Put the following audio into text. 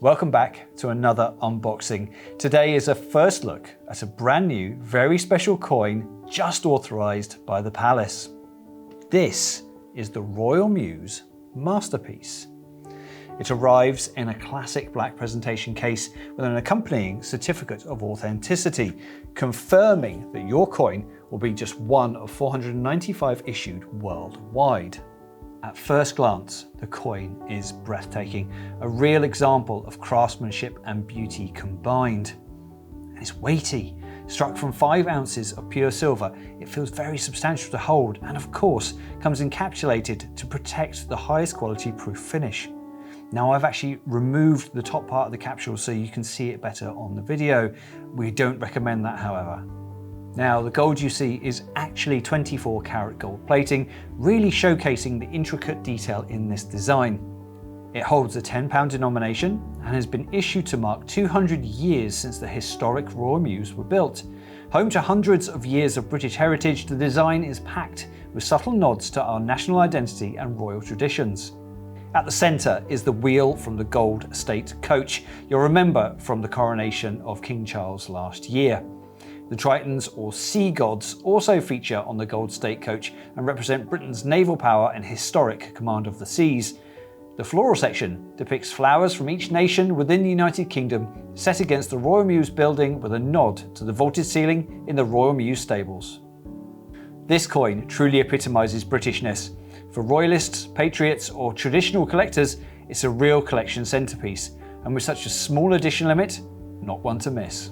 Welcome back to another unboxing. Today is a first look at a brand new, very special coin just authorised by the Palace. This is the Royal Mews masterpiece. It arrives in a classic black presentation case with an accompanying certificate of authenticity, confirming that your coin will be just one of 495 issued worldwide. At first glance, the coin is breathtaking, a real example of craftsmanship and beauty combined. And it's weighty. Struck from 5 ounces of pure silver, it feels very substantial to hold and of course comes encapsulated to protect the highest quality proof finish. Now I've actually removed the top part of the capsule so you can see it better on the video. We don't recommend that, however. Now, the gold you see is actually 24 karat gold plating, really showcasing the intricate detail in this design. It holds a £10 denomination and has been issued to mark 200 years since the historic Royal Mews were built. Home to hundreds of years of British heritage, the design is packed with subtle nods to our national identity and royal traditions. At the centre is the wheel from the gold state coach, you'll remember from the coronation of King Charles last year. The Tritons, or sea gods, also feature on the gold state coach and represent Britain's naval power and historic command of the seas. The floral section depicts flowers from each nation within the United Kingdom, set against the Royal Mews building with a nod to the vaulted ceiling in the Royal Mews stables. This coin truly epitomises Britishness. For royalists, patriots or traditional collectors, it's a real collection centrepiece, and with such a small edition limit, not one to miss.